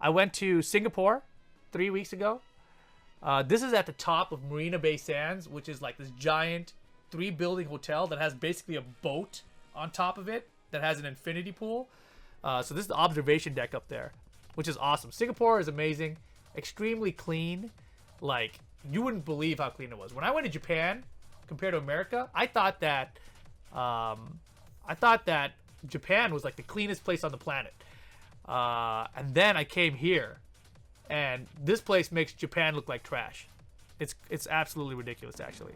I went to Singapore 3 weeks ago. This is at the top of Marina Bay Sands, which is like this giant 3-building hotel that has basically a boat on top of it that has an infinity pool. So this is the observation deck up there, which is awesome. Singapore is amazing, extremely clean. Like, you wouldn't believe how clean it was. When I went to Japan, compared to America, I thought that Japan was like the cleanest place on the planet. And then I came here, and this place makes Japan look like trash. It's absolutely ridiculous, actually.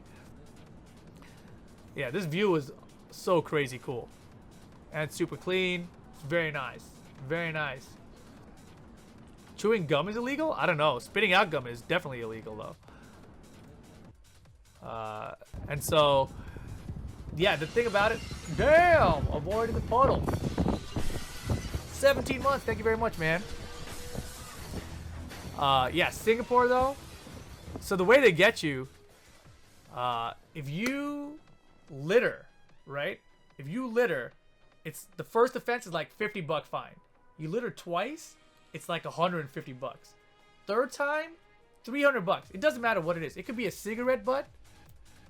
Yeah, this view is so crazy cool, and it's super clean. It's very nice, very nice. Chewing gum is illegal? I don't know. Spitting out gum is definitely illegal though. And so, yeah, the thing about it, damn, avoided the puddle. 17 months, thank you very much, man. Yeah, Singapore though. So the way they get you, if you litter, right? If you litter, it's the first offense is like $50 fine. You litter twice, it's like $150. Third time, $300. It doesn't matter what it is. It could be a cigarette butt.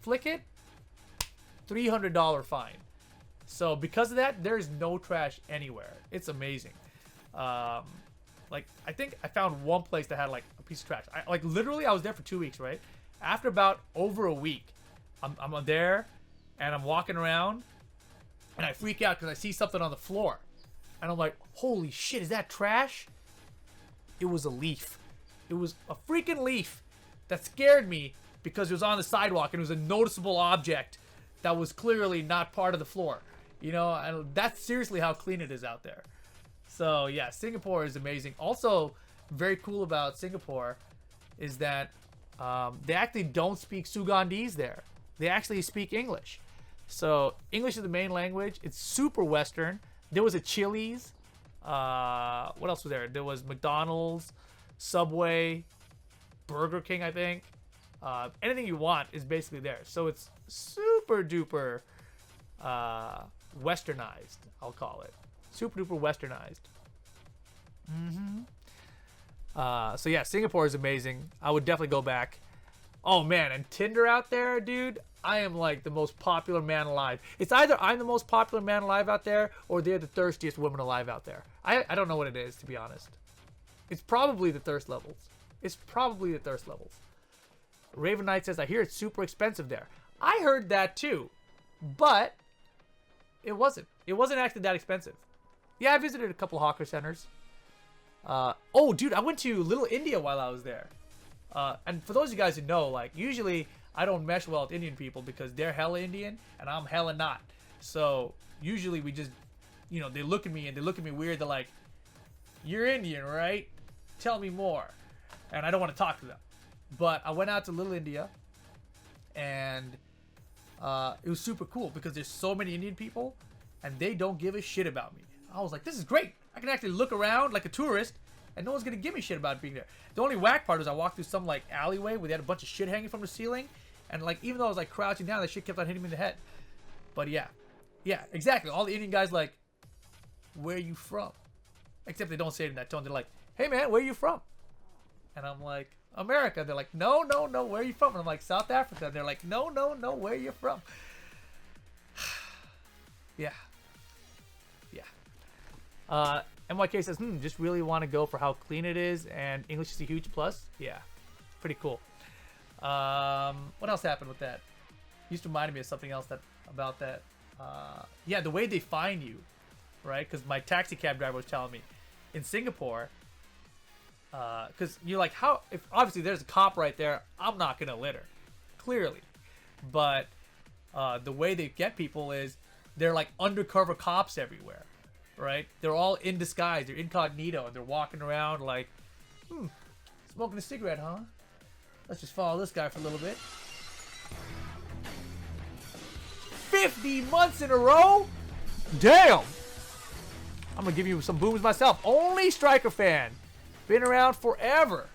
Flick it, $300 fine. So because of that, there is no trash anywhere. It's amazing. Like, I think I found one place that had like a piece of trash. Like literally, I was there for 2 weeks, right? After about over a week, I'm there and I'm walking around and I freak out because I see something on the floor. And I'm like, holy shit, is that trash? It was a leaf. It was a freaking leaf that scared me because it was on the sidewalk and it was a noticeable object that was clearly not part of the floor. You know, and that's seriously how clean it is out there. So yeah, Singapore is amazing. Also, very cool about Singapore is that they actually don't speak Sugandese there. They actually speak English. So English is the main language. It's super Western. There was a Chili's. What else was there? There was McDonald's, Subway, Burger King, I think. Anything you want is basically there. So it's super duper westernized, I'll call it. Super duper westernized. So yeah, Singapore is amazing. I would definitely go back. Oh man, and Tinder out there, dude. I am like the most popular man alive. It's either I'm the most popular man alive out there, or they're the thirstiest woman alive out there. I don't know what it is, to be honest. It's probably the thirst levels. It's probably the thirst levels. Raven Knight says, I hear it's super expensive there. I heard that too, but it wasn't. It wasn't actually that expensive. Yeah, I visited a couple hawker centers. Oh, dude, I went to Little India while I was there. And for those of you guys who know, like, usually I don't mesh well with Indian people because they're hella Indian and I'm hella not. So usually we just, you know, they look at me and they look at me weird. They're like, you're Indian, right? Tell me more. And I don't want to talk to them. But I went out to Little India and it was super cool because there's so many Indian people and they don't give a shit about me. I was like, this is great. I can actually look around like a tourist and no one's going to give me shit about being there. The only whack part is I walked through some like alleyway where they had a bunch of shit hanging from the ceiling. And like, even though I was like crouching down, that shit kept on hitting me in the head. But yeah, exactly. All the Indian guys like, where are you from? Except they don't say it in that tone. They're like, hey man, where are you from? And I'm like, America. They're like, no, where are you from? And I'm like, South Africa. And they're like, no, where are you from? Yeah. MYK says, just really want to go for how clean it is, and English is a huge plus. Yeah, pretty cool. What else happened with that? Used to remind me of something else about that. Yeah, the way they find you, right? Because my taxi cab driver was telling me in Singapore, because you're like, how? If obviously there's a cop right there, I'm not gonna litter, clearly. But the way they get people is they're like undercover cops everywhere, right? They're all in disguise, they're incognito, and they're walking around like, smoking a cigarette, huh? Let's just follow this guy for a little bit. 50 months in a row? Damn! I'm gonna give you some booms myself. Only Striker fan. Been around forever.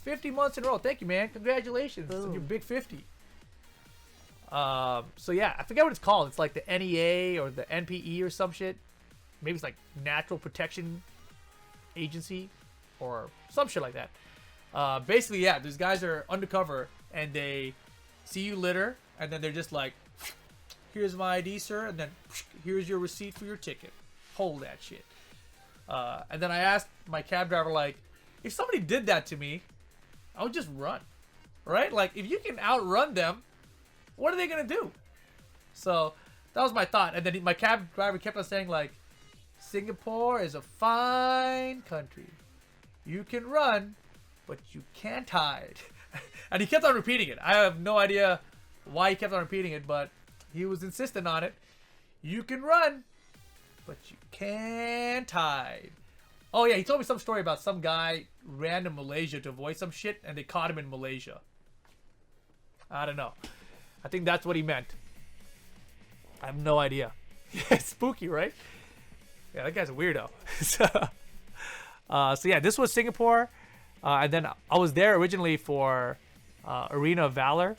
50 months in a row. Thank you, man. Congratulations on your big 50. So yeah, I forget what it's called. It's like the NEA or the NPE or some shit. Maybe it's like Natural Protection Agency. or some shit like that. Basically, yeah, these guys are undercover and they see you litter, and then they're just like, here's my ID, sir, and then here's your receipt for your ticket. Hold that shit. And then I asked my cab driver, like, if somebody did that to me, I would just run, right? Like, if you can outrun them, what are they gonna do? So that was my thought. And then my cab driver kept on saying, like, Singapore is a fine country. You can run, but you can't hide. And he kept on repeating it. I have no idea why he kept on repeating it, but he was insistent on it. You can run, but you can't hide. Oh yeah, he told me some story about some guy ran to Malaysia to avoid some shit, and they caught him in Malaysia. I don't know. I think that's what he meant. I have no idea. Yeah, spooky, right? Yeah, that guy's a weirdo. So yeah, this was Singapore. And then I was there originally for Arena of Valor.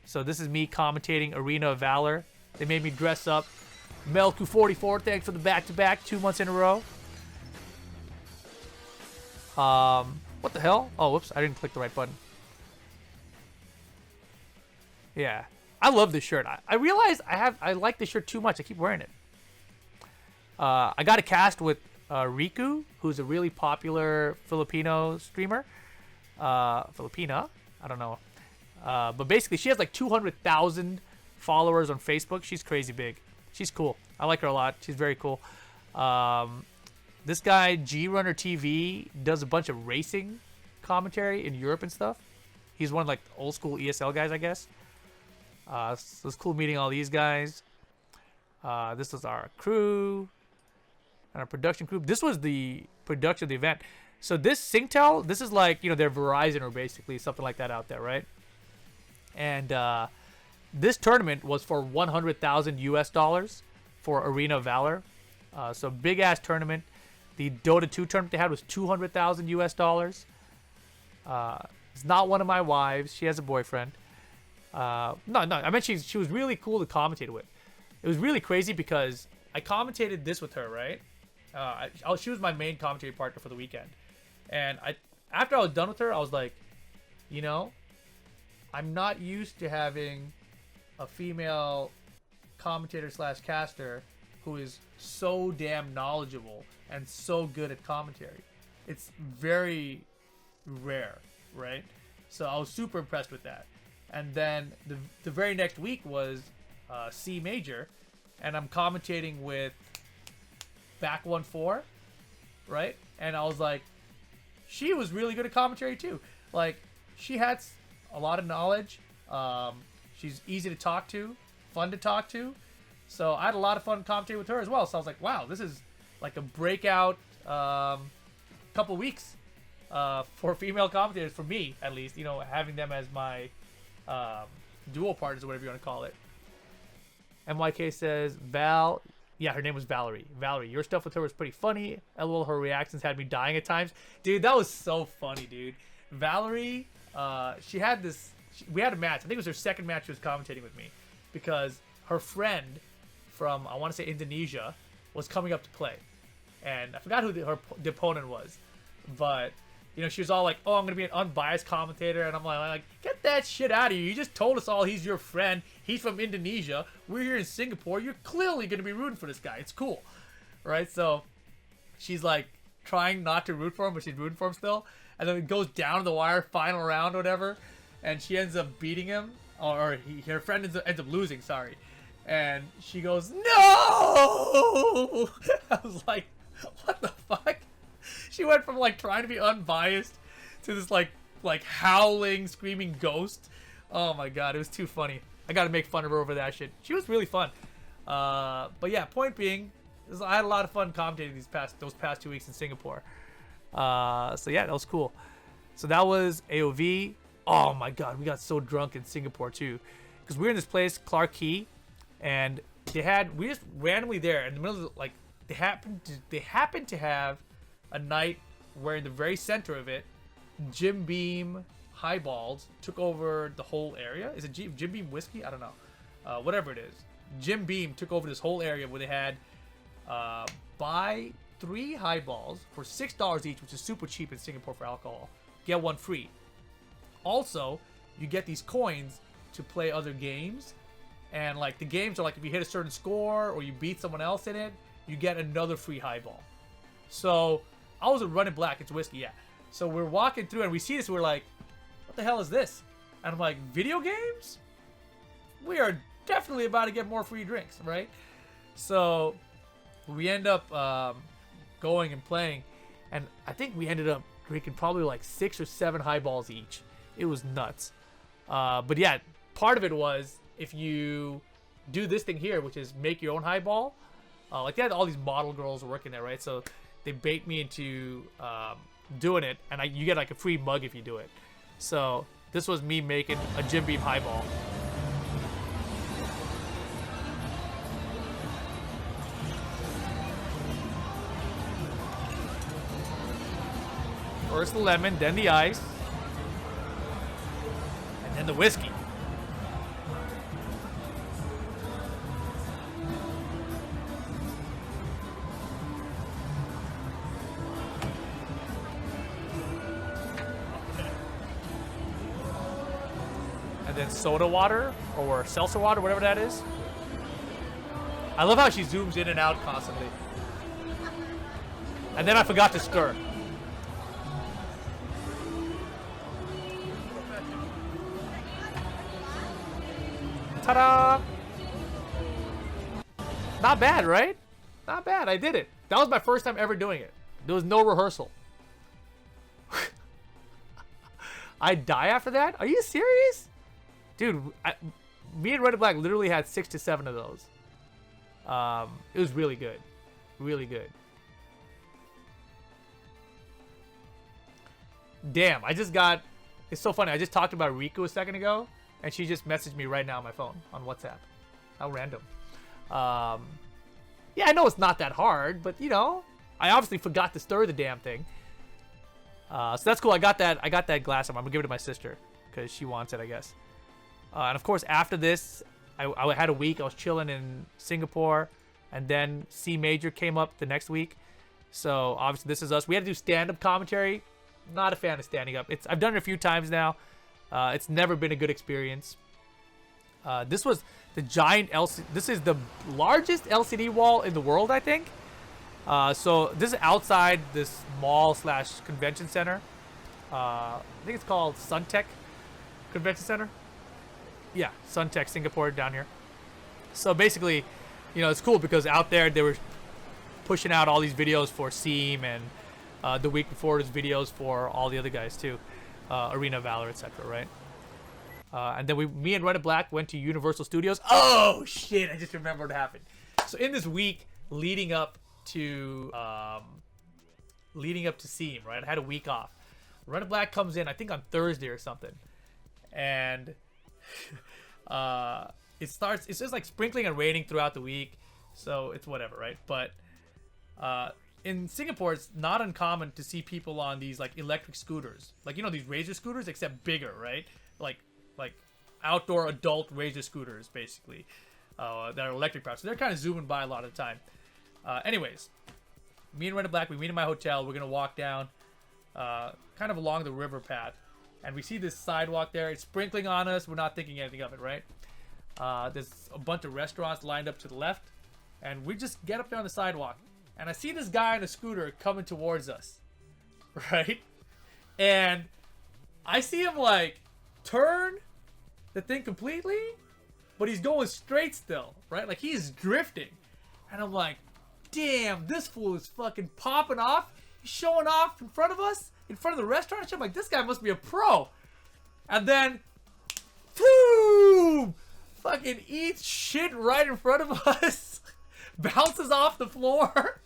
So this is me commentating Arena of Valor. They made me dress up. Melku44, thanks for the back-to-back 2 months in a row. What the hell? Oh, whoops, I didn't click the right button. Yeah, I love this shirt. I realize I like this shirt too much. I keep wearing it. I got a cast with Riku, who's a really popular Filipino streamer. Filipina? I don't know. But basically, she has like 200,000 followers on Facebook. She's crazy big. She's cool. I like her a lot. She's very cool. This guy, G Runner TV, does a bunch of racing commentary in Europe and stuff. He's one of like old school ESL guys, I guess. So it's cool meeting all these guys. This was our crew and our production crew. This was the production of the event. So this Singtel, this is like, you know, their Verizon or basically something like that out there, right? And this tournament was for 100,000 US dollars for Arena of Valor. So big ass tournament. The Dota 2 tournament they had was 200,000 US dollars. It's not one of my wives. She has a boyfriend. No, I meant she was really cool to commentate with. It was really crazy because I commentated this with her, right? She was my main commentary partner for the weekend. And after I was done with her, I was like, you know, I'm not used to having a female commentator / caster who is so damn knowledgeable and so good at commentary. It's very rare, right? So I was super impressed with that. And then the very next week was C Major, and I'm commentating with Back 1-4, right? And I was like, she was really good at commentary too. Like, she had a lot of knowledge. She's easy to talk to, fun to talk to. So I had a lot of fun commentating with her as well. So I was like, wow, this is like a breakout couple weeks for female commentators, for me at least. You know, having them as my dual partners or whatever you want to call it. MYK says, Val, yeah, her name was Valerie. Valerie, your stuff with her was pretty funny. LOL, her reactions had me dying at times. Dude, that was so funny, dude. Valerie, she had this, we had a match. I think it was her second match she was commentating with me because her friend from, I want to say Indonesia, was coming up to play. And I forgot who the opponent was. But, you know, she was all like, oh, I'm going to be an unbiased commentator. And I'm like, get that shit out of you. You just told us all he's your friend. He's from Indonesia. We're here in Singapore. You're clearly going to be rooting for this guy. It's cool. Right? So she's like trying not to root for him, but she's rooting for him still. And then it goes down to the wire, final round or whatever. And she ends up beating him. Or her friend ends up losing, sorry. And she goes, no! I was like, what the fuck? She went from like trying to be unbiased to this like howling, screaming ghost. Oh my god, it was too funny. I gotta make fun of her over that shit. She was really fun. But yeah, point being, I had a lot of fun commentating those past 2 weeks in Singapore. So yeah, that was cool. So that was AOV. Oh my god, we got so drunk in Singapore too, because we were in this place, Clark Key, and we just randomly there in the middle of like they happened to have a night where in the very center of it, Jim Beam highballs took over the whole area. Is it Jim Beam whiskey? I don't know. Whatever it is. Jim Beam took over this whole area where they had buy 3 highballs for $6 each, which is super cheap in Singapore for alcohol. Get one free. Also, you get these coins to play other games. And like the games are like if you hit a certain score or you beat someone else in it, you get another free highball. So I was running black. It's whiskey, yeah. So we're walking through and we see this. We're like, what the hell is this? And I'm like, video games? We are definitely about to get more free drinks, right? So we end up going and playing. And I think we ended up drinking probably like 6 or 7 highballs each. It was nuts. But yeah, part of it was if you do this thing here, which is make your own highball. Like they had all these model girls working there, right? So they bait me into doing it, and you get like a free mug if you do it. So this was me making a Jim Beam highball. First the lemon, then the ice, and then the whiskey. And then soda water or seltzer water, whatever that is. I love how she zooms in and out constantly. And then I forgot to stir. Ta-da! Not bad, right? Not bad. I did it. That was my first time ever doing it. There was no rehearsal. I'd die after that? Are you serious? Dude, me and Red and Black literally had 6 to 7 of those. It was really good. Really good. Damn, I just got... It's so funny. I just talked about Riku a second ago, and she just messaged me right now on my phone on WhatsApp. How random. Yeah, I know it's not that hard, but, you know, I obviously forgot to stir the damn thing. So that's cool. I got that glass. I'm going to give it to my sister because she wants it, I guess. And of course, after this, I had a week. I was chilling in Singapore, and then C Major came up the next week. So obviously, This Is Us. We had to do stand-up commentary. Not a fan of standing up. I've done it a few times now. It's never been a good experience. This was the giant LCD. This is the largest LCD wall in the world, I think. So this is outside this mall/convention center. I think it's called Suntec Convention Center. Yeah, Suntec Singapore down here. So basically, you know, it's cool because out there they were pushing out all these videos for Seam, and the week before there's videos for all the other guys too, Arena of Valor, etc. Right? And then me and Red and Black went to Universal Studios. Oh shit! I just remembered what happened. So in this week leading up to Seam, right? I had a week off. Red and Black comes in, I think on Thursday or something, and it's just like sprinkling and raining throughout the week, so it's whatever, right? But in Singapore, it's not uncommon to see people on these like electric scooters, like, you know, these Razor scooters, except bigger, right? Like outdoor adult Razor scooters, basically, that are electric powered. So they're kind of zooming by a lot of the time. Anyways, me and Red and Black, we meet in my hotel. We're gonna walk down, kind of along the river path, and we see this sidewalk there. It's sprinkling on us. We're not thinking anything of it, right? There's a bunch of restaurants lined up to the left, and we just get up there on the sidewalk, and I see this guy on a scooter coming towards us, right? And I see him like turn the thing completely, but he's going straight still, right? Like he's drifting, and I'm like, damn, this fool is fucking popping off. He's showing off in front of us, in front of the restaurant. I'm like, this guy must be a pro. And then, boom, fucking eats shit right in front of us, bounces off the floor,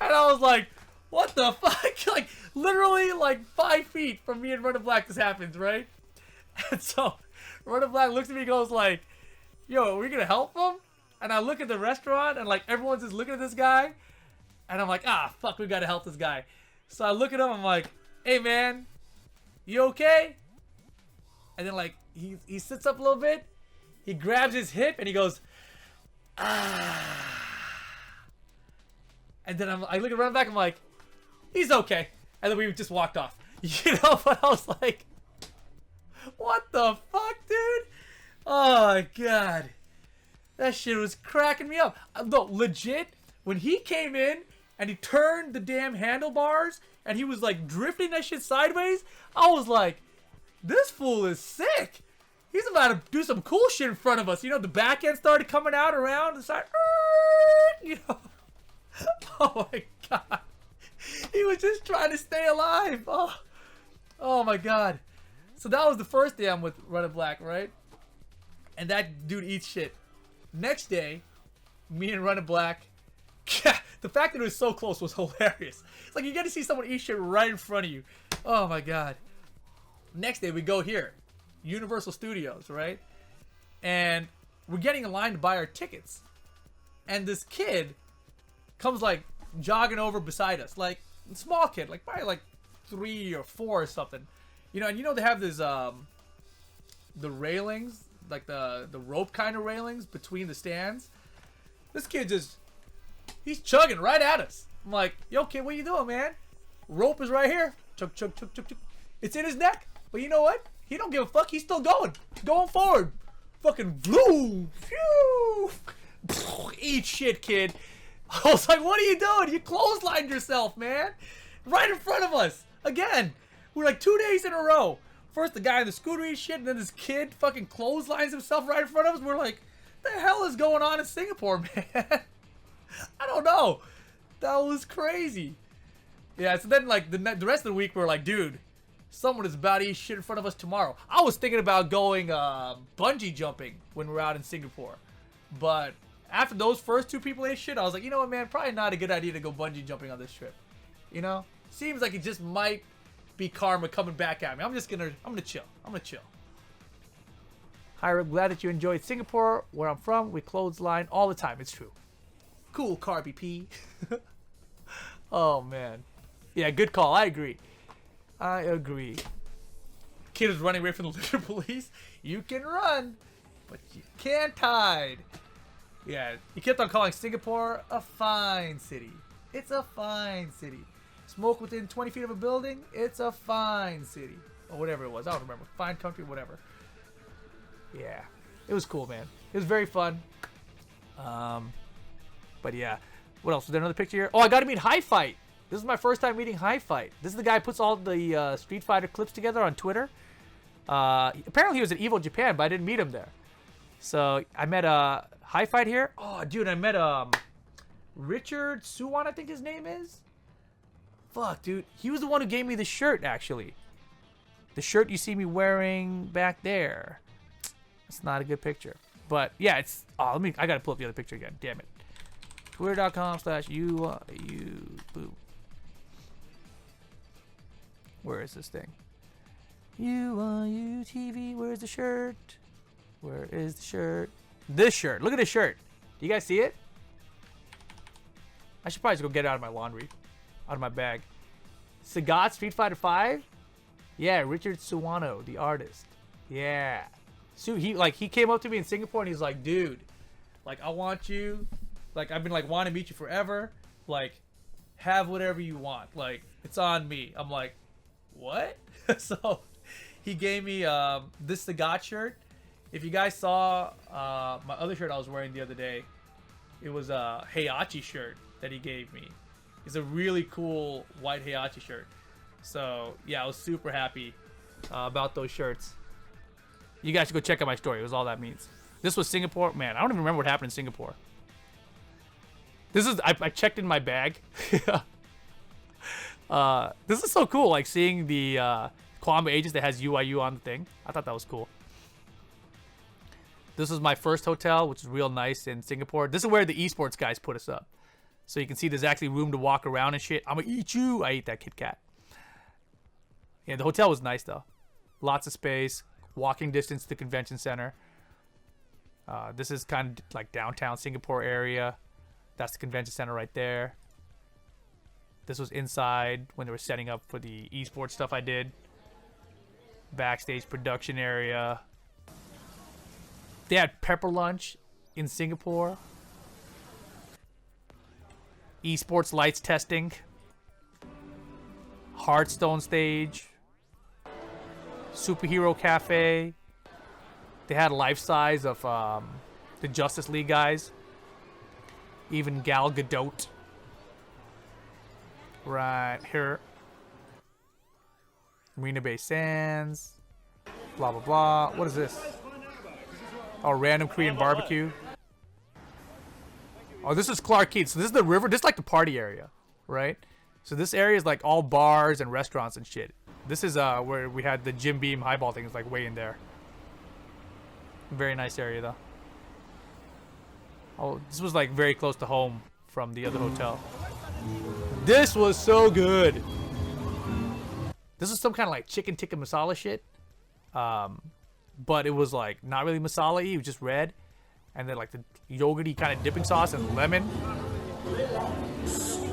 and I was like, what the fuck? Like, literally, like 5 feet from me and Red and Black, this happens, right? And so, Red and Black looks at me and goes like, yo, are we gonna help him? And I look at the restaurant, and like everyone's just looking at this guy, and I'm like, ah, fuck, we gotta help this guy. So I look at him, I'm like, hey man, you okay? And then like he sits up a little bit, he grabs his hip, and he goes, ah. And then I look around back, I'm like, he's okay. And then we just walked off. You know, but I was like, what the fuck, dude? Oh my god. That shit was cracking me up. No, legit, when he came in and he turned the damn handlebars and he was like drifting that shit sideways, I was like, this fool is sick. He's about to do some cool shit in front of us. You know, the back end started coming out around the side. You know. Oh my god. He was just trying to stay alive. Oh my god. So that was the first day I'm with Run It Black, right? And that dude eats shit. Next day, me and Run It Black, the fact that it was so close was hilarious. It's like you get to see someone eat shit right in front of you. Oh my god. Next day we go here, Universal Studios, right? And we're getting in line to buy our tickets. And this kid comes like jogging over beside us, like a small kid, like probably like 3 or 4 or something. You know, and you know they have this the railings, like the rope kind of railings between the stands. This kid he's chugging right at us. I'm like, yo kid, what you doing, man? Rope is right here. Chug, chug, chug, chug, chug. It's in his neck. But you know what? He don't give a fuck. He's still going forward. Fucking blue. Phew. Eat shit, kid. I was like, what are you doing? You clotheslined yourself, man. Right in front of us. Again. We're like 2 days in a row. First the guy in the scooter eats shit, and then this kid fucking clotheslines himself right in front of us. We're like, what the hell is going on in Singapore, man? I don't know. That was crazy. Yeah, so then like the rest of the week we're like, dude, someone is about to eat shit in front of us tomorrow. I was thinking about going bungee jumping when we were out in Singapore. But after those first 2 people ate shit, I was like, you know what, man? Probably not a good idea to go bungee jumping on this trip. You know? Seems like it just might be karma coming back at me. I'm gonna chill. Hi, I'm glad that you enjoyed Singapore. Where I'm from, we clothesline all the time. It's true. Cool, Carby P. Oh, man. Yeah, good call. I agree. Kid is running away from the litter police. You can run, but you can't hide. Yeah, he kept on calling Singapore a fine city. It's a fine city. Smoke within 20 feet of a building, it's a fine city. Or whatever it was. I don't remember. Fine country, whatever. Yeah. It was cool, man. It was very fun. But yeah. What else? Was there another picture here? Oh, I got to meet High Fight. This is my first time meeting High Fight. This is the guy who puts all the Street Fighter clips together on Twitter. Apparently he was at Evo Japan, but I didn't meet him there. So I met High Fight here. Oh, dude, I met Richard Suwan, I think his name is. Fuck, dude. He was the one who gave me the shirt, actually. The shirt you see me wearing back there. It's not a good picture. But, yeah, it's... Oh, I gotta pull up the other picture again. Damn it. Twitter.com/you boom. Where is this thing? UTV. Where's the shirt? Where is the shirt? This shirt. Look at this shirt. Do you guys see it? I should probably just go get it out of my laundry. Out of my bag. Sagat Street Fighter 5? Yeah, Richard Suwano, the artist. Yeah. So he came up to me in Singapore and he's like, dude, like I want you, like I've been like wanting to meet you forever. Like, have whatever you want. Like, it's on me. I'm like, what? So he gave me this Sagat shirt. If you guys saw my other shirt I was wearing the other day, it was a Heihachi shirt that he gave me. It's a really cool white Heihachi shirt. So, yeah, I was super happy about those shirts. You guys should go check out my story. It was all that means. This was Singapore. Man, I don't even remember what happened in Singapore. This is... I checked in my bag. This is so cool, like seeing the Kwame agents that has UIU on the thing. I thought that was cool. This was my first hotel, which is real nice in Singapore. This is where the eSports guys put us up. So you can see there's actually room to walk around and shit. I'm gonna eat you. I ate that Kit Kat. Yeah, the hotel was nice though. Lots of space. Walking distance to the convention center. This is kind of like downtown Singapore area. That's the convention center right there. This was inside when they were setting up for the eSports stuff I did. Backstage production area. They had pepper lunch in Singapore. eSports lights testing. Hearthstone stage. Superhero cafe. They had life size of the Justice League guys. Even Gal Gadot. Right here. Marina Bay Sands. Blah, blah, blah. What is this? Oh, random Korean barbecue. Oh, this is Clark Keith. So this is the river. This is like the party area, right? So this area is like all bars and restaurants and shit. This is where we had the Jim Beam highball thing. It's like way in there. Very nice area though. Oh, this was like very close to home from the other hotel. This was so good. This is some kind of like chicken tikka masala shit. But it was like not really masala-y. It was just red. And then like the yogurty kind of dipping sauce and lemon.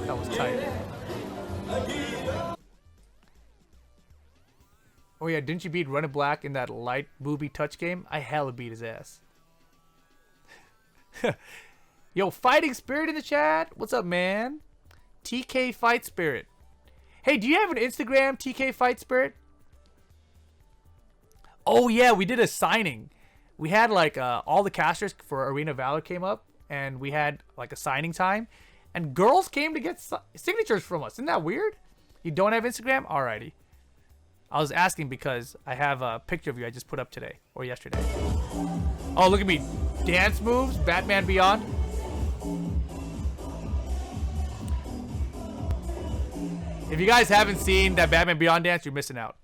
That was tight. Oh yeah, didn't you beat Running Black in that light booby touch game? I hella beat his ass. Yo, Fighting Spirit in the chat. What's up, man? TK Fight Spirit. Hey, do you have an Instagram, TK Fight Spirit? Oh yeah, we did a signing. We had like all the casters for Arena of Valor came up, and we had like a signing time, and girls came to get signatures from us. Isn't that weird? You don't have Instagram? Alrighty. I was asking because I have a picture of you I just put up today or yesterday. Oh, look at me. Dance moves, Batman Beyond. If you guys haven't seen that Batman Beyond dance, you're missing out.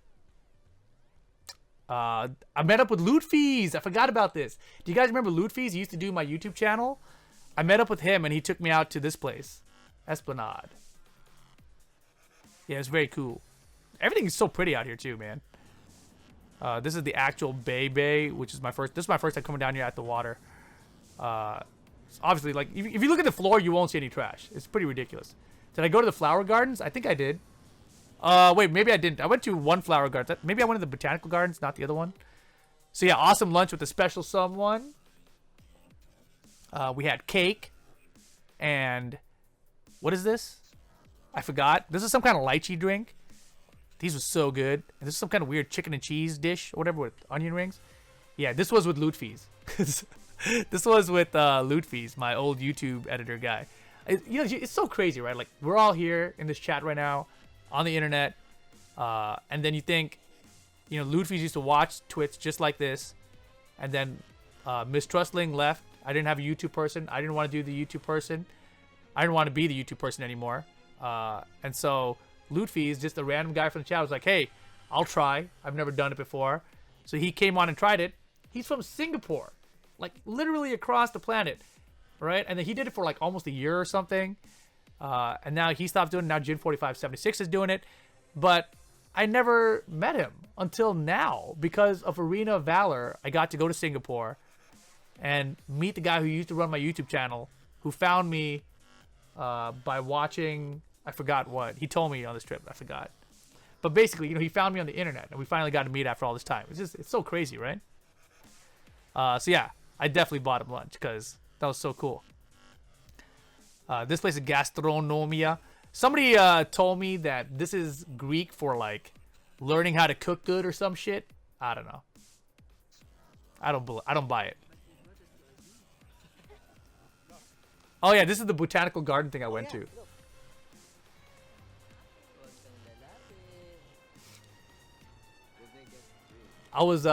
I met up with Lootfees. I forgot about this. Do you guys remember Lootfees? He used to do my YouTube channel. I met up with him and he took me out to this place. Esplanade. Yeah, it's very cool. Everything is so pretty out here too, man. This is the actual Bay, which is this is my first time coming down here at the water. Obviously, like, if you look at the floor, you won't see any trash. It's pretty ridiculous. Did I go to the flower gardens? I think I did. Wait, maybe I didn't. I went to one flower garden. Maybe I went to the botanical gardens, not the other one. So yeah, awesome lunch with a special someone. We had cake. And what is this? I forgot. This is some kind of lychee drink. These were so good. And this is some kind of weird chicken and cheese dish or whatever with onion rings. Yeah, this was with Lootfees. This was with Lootfees, my old YouTube editor guy. You know, it's so crazy, right? Like, we're all here in this chat right now on the internet. And then you think, you know, Lootfees used to watch Twitch just like this. And then Miss Trustling left. I didn't have a YouTube person. I didn't want to do the YouTube person. I didn't want to be the YouTube person anymore. And so Lootfees, just a random guy from the chat, was like, hey, I'll try. I've never done it before. So he came on and tried it. He's from Singapore. Like, literally across the planet. Right? And then he did it for like almost a year or something. And now he stopped doing it. Now Jin4576 is doing it. But I never met him until now. Because of Arena of Valor, I got to go to Singapore and meet the guy who used to run my YouTube channel, who found me by watching, I forgot what. He told me on this trip. I forgot. But basically, you know, he found me on the internet. And we finally got to meet after all this time. It's so crazy, right? So yeah, I definitely bought him lunch because that was so cool. This place is Gastronomia. Somebody told me that this is Greek for like learning how to cook good or some shit. I don't know. I don't buy it. Oh yeah, this is the botanical garden thing I went to. I was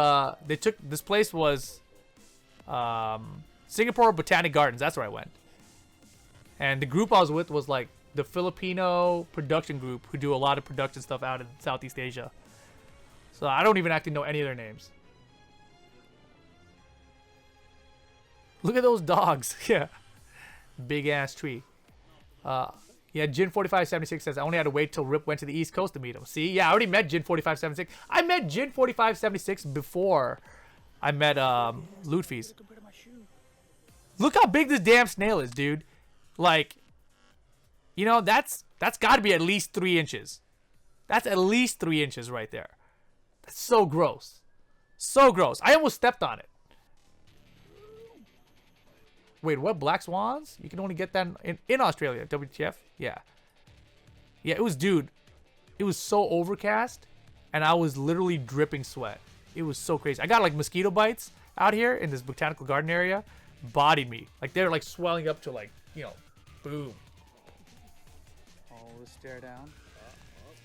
this place was Singapore Botanic Gardens. That's where I went. And the group I was with was like the Filipino production group who do a lot of production stuff out in Southeast Asia. So I don't even actually know any of their names. Look at those dogs. Yeah. Big ass tree. Yeah, Jin4576 says I only had to wait till Rip went to the East Coast to meet him. See? Yeah, I already met Jin4576. I met Jin4576 before I met Lootfees. Look how big this damn snail is, dude. Like, you know, that's got to be at least 3 inches. That's at least 3 inches right there. That's so gross. So gross. I almost stepped on it. Wait, what? Black swans? You can only get that in Australia. WTF? Yeah. Yeah, it was, dude. It was so overcast, and I was literally dripping sweat. It was so crazy. I got like mosquito bites out here in this botanical garden area. Bodied me. Like they're like swelling up to like, you know, boom. Always stare down.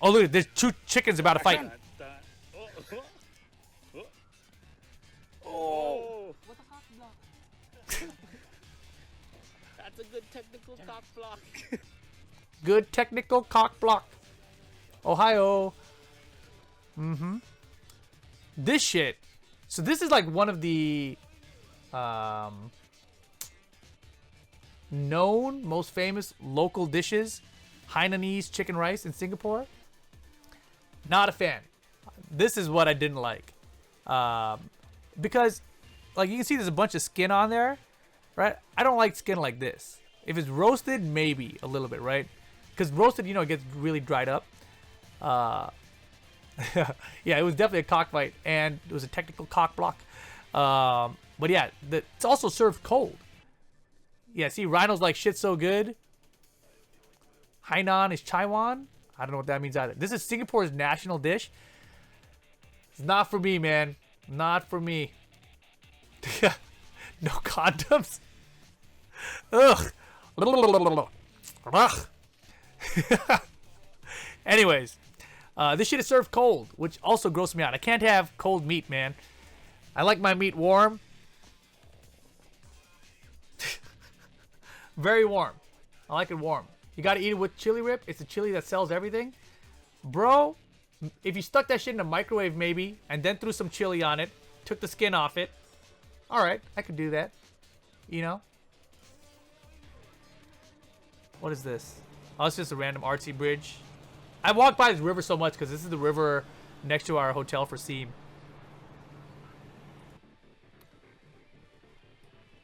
Oh, look, there's 2 chickens about to fight. Oh! What a cock block. That's a good technical cock block. Good technical cock block. Ohio. This shit. So this is like one of the known, most famous local dishes. Hainanese chicken rice in Singapore. Not a fan. This is what I didn't like. Because, like, you can see there's a bunch of skin on there, right? I don't like skin like this. If it's roasted, maybe a little bit, right? Because roasted, you know, it gets really dried up. Yeah, it was definitely a cockfight, and it was a technical cock block. But yeah, it's also served cold. Yeah, see, Rhino's like, shit's so good. Hainan is Taiwan. I don't know what that means either. This is Singapore's national dish. It's not for me, man. Not for me. No condoms. Ugh. Ugh. Anyways, this shit is served cold, which also grosses me out. I can't have cold meat, man. I like my meat warm. Very warm. I like it warm. You gotta eat it with chili whip. It's a chili that sells everything. Bro, if you stuck that shit in a microwave maybe, and then threw some chili on it, took the skin off it, alright, I could do that. You know? What is this? Oh, it's just a random artsy bridge. I walk by this river so much because this is the river next to our hotel for Seam.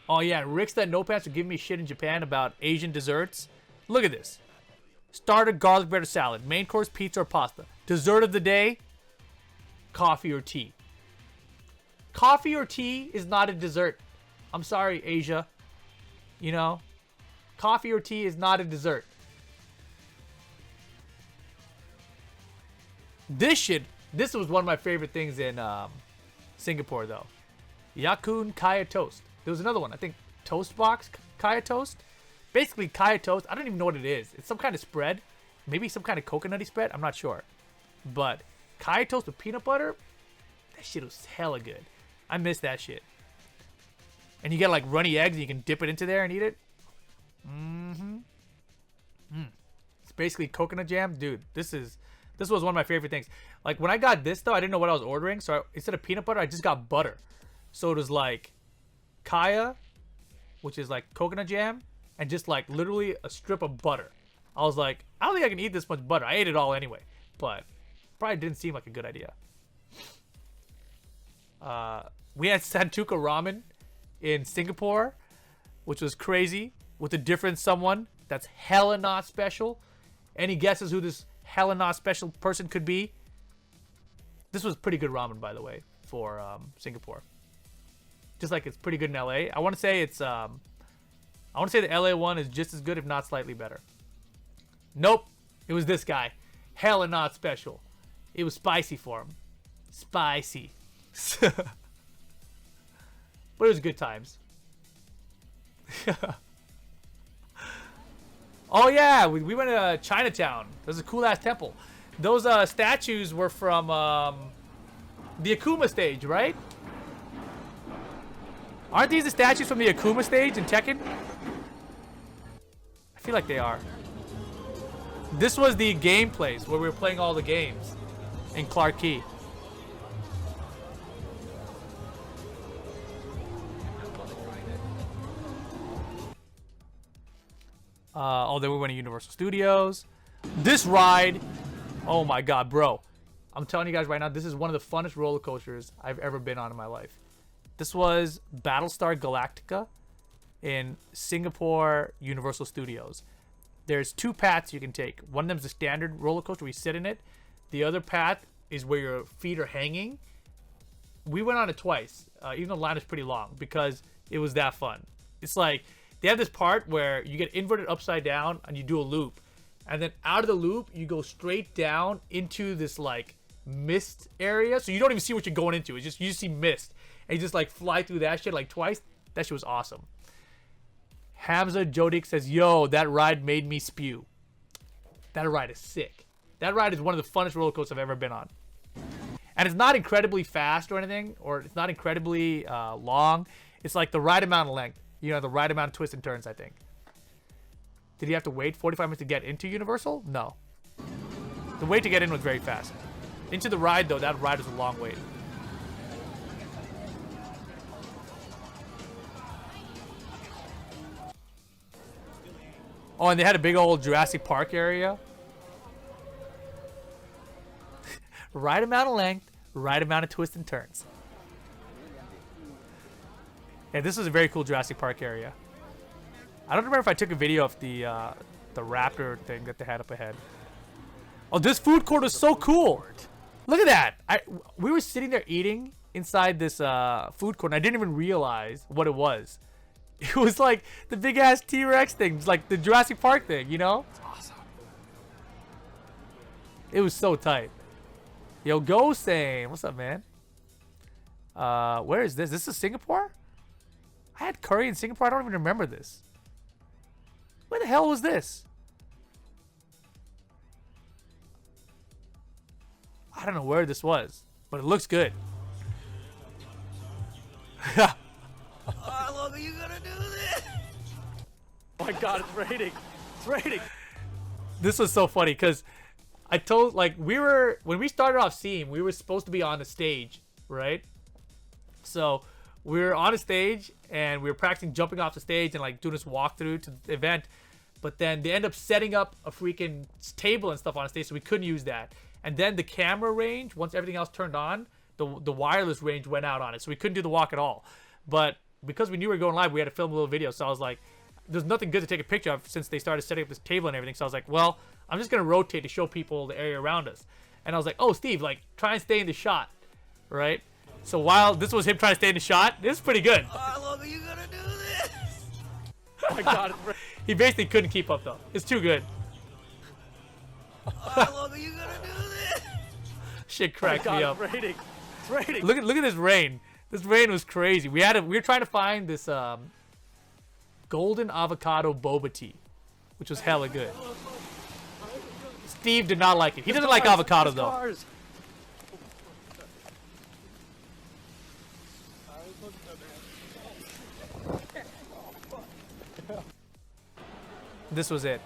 Oh yeah, Rick's that no pants are giving me shit in Japan about Asian desserts. Look at this. Starter, garlic bread or salad. Main course, pizza or pasta. Dessert of the day, coffee or tea. Coffee or tea is not a dessert. I'm sorry, Asia. You know? Coffee or tea is not a dessert. This was one of my favorite things in Singapore, though. Yakun Kaya Toast. There was another one, I think Toast Box Kaya Toast. Basically, Kaya Toast, I don't even know what it is. It's some kind of spread. Maybe some kind of coconutty spread. I'm not sure. But Kaya Toast with peanut butter, that shit was hella good. I miss that shit. And you get like runny eggs and you can dip it into there and eat it. It's basically coconut jam. Dude, this was one of my favorite things. Like when I got this though, I didn't know what I was ordering. So instead of peanut butter, I just got butter. So it was like Kaya, which is like coconut jam, and just like literally a strip of butter. I was like, I don't think I can eat this much butter. I ate it all anyway, but probably didn't seem like a good idea. We had Santuka ramen in Singapore, which was crazy, with a different someone that's hella not special. Any guesses who this hella not special person could be? This was pretty good ramen, by the way, for Singapore. Just like it's pretty good in LA. I want to say it's I want to say the LA one is just as good, if not slightly better. Nope, it was this guy. Hella not special. It was spicy for him. Spicy. But it was good times. Oh yeah, we went to Chinatown. There's a cool ass temple. Those statues were from the Akuma stage, right? Aren't these the statues from the Akuma stage in Tekken? I feel like they are. This was the game place where we were playing all the games in Clark Key. Oh, then we went to Universal Studios. This ride, oh my god, bro. I'm telling you guys right now, this is one of the funnest roller coasters I've ever been on in my life. This was Battlestar Galactica in Singapore Universal Studios. There's 2 paths you can take. One of them is the standard roller coaster where you sit in it. The other path is where your feet are hanging. We went on it twice, even though the line is pretty long, because it was that fun. It's like, They have this part where you get inverted upside down and you do a loop. And then out of the loop, you go straight down into this like mist area. So you don't even see what you're going into. It's just, you just see mist. And you just like fly through that shit like twice. That shit was awesome. Hamza Jodik says, yo, that ride made me spew. That ride is sick. That ride is one of the funnest roller coasters I've ever been on. And it's not incredibly fast or anything, or it's not incredibly long. It's like the right amount of length. You know, the right amount of twists and turns, I think. Did you have to wait 45 minutes to get into Universal? No. The wait to get in was very fast. Into the ride, though, that ride was a long wait. Oh, and they had a big old Jurassic Park area. Right amount of length, right amount of twists and turns. Yeah, this was a very cool Jurassic Park area. I don't remember if I took a video of the raptor thing that they had up ahead. Oh, this food court was so cool. Look at that. We were sitting there eating inside this food court, and I didn't even realize what it was. It was like the big-ass T-Rex thing. It's like the Jurassic Park thing, you know? It's awesome. It was so tight. Yo, Go Same. What's up, man? Where is this? This is Singapore? I had curry in Singapore. I don't even remember this. Where the hell was this? I don't know where this was, but it looks good. How long are you gonna do this? Oh my god, it's raining. It's raining. This was so funny because I told, like, when we started off Seam, we were supposed to be on the stage, right? So we were on a stage and we were practicing jumping off the stage and like doing this walkthrough to the event. But then they end up setting up a freaking table and stuff on the stage, so we couldn't use that. And then the camera range, once everything else turned on, the wireless range went out on it, so we couldn't do the walk at all. But because we knew we were going live, we had to film a little video. So I was like, there's nothing good to take a picture of since they started setting up this table and everything. So I was like, well, I'm just going to rotate to show people the area around us. And I was like, oh, Steve, like, try and stay in the shot, right? So while this was him trying to stay in the shot, this is pretty good. How long are you gonna do this? Oh my god. He basically couldn't keep up, though. It's too good. How long are you gonna do this? Shit cracked me up. It's raining. It's raining. Look at this rain. This rain was crazy. We were trying to find this golden avocado boba tea, which was hella good. Steve did not like it. He doesn't like avocado though. This was it.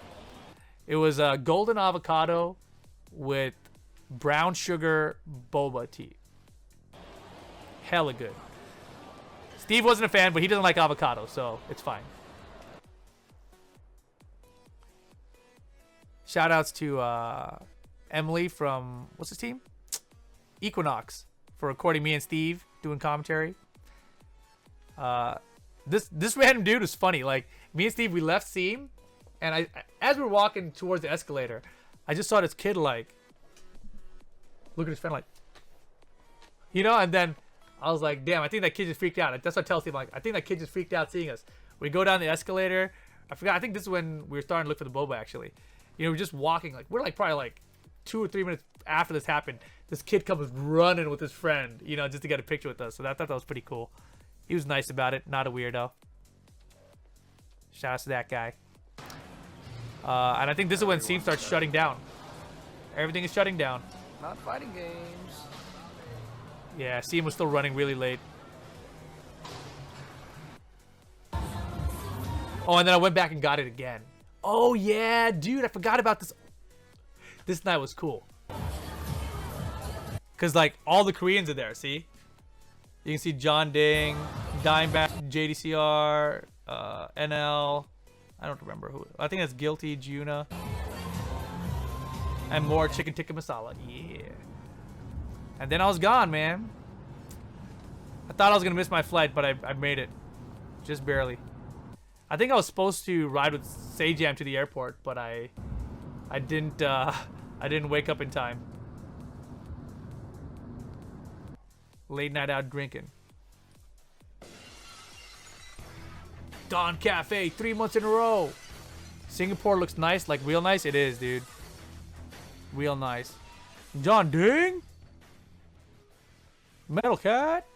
It was a golden avocado with brown sugar boba tea. Hella good. Steve wasn't a fan, but he doesn't like avocado, so it's fine. Shout outs to Emily from, what's his team? Equinox, for recording me and Steve doing commentary. This random dude was funny. Like, me and Steve, we left Seam, and as we were walking towards the escalator, I just saw this kid like look at his friend like, you know, and then I was like, damn, I think that kid just freaked out. That's what I tell Steve, like, I think that kid just freaked out seeing us. We go down the escalator. I forgot, I think this is when we were starting to look for the boba, actually. You know, we're just walking, like, we're like probably like 2 or 3 minutes after this happened. This kid comes running with his friend, you know, just to get a picture with us. So I thought that was pretty cool. He was nice about it, not a weirdo. Shout out to that guy. And I think this is when Seam starts shutting down. Everything is shutting down. Not fighting games. Yeah, Seam was still running really late. Oh, and then I went back and got it again. Oh, yeah, dude, I forgot about this. This night was cool. Because, like, all the Koreans are there, see? You can see John Ding, Dimeback, JDCR, NL. I don't remember who. I think that's Guilty, Juna. And more chicken tikka masala. Yeah. And then I was gone, man. I thought I was going to miss my flight, but I made it. Just barely. I think I was supposed to ride with Sajam to the airport, but I didn't wake up in time. Late night out drinking. Dawn Cafe, 3 months in a row. Singapore looks nice, like real nice. It is, dude. Real nice. John Ding. Metal Cat.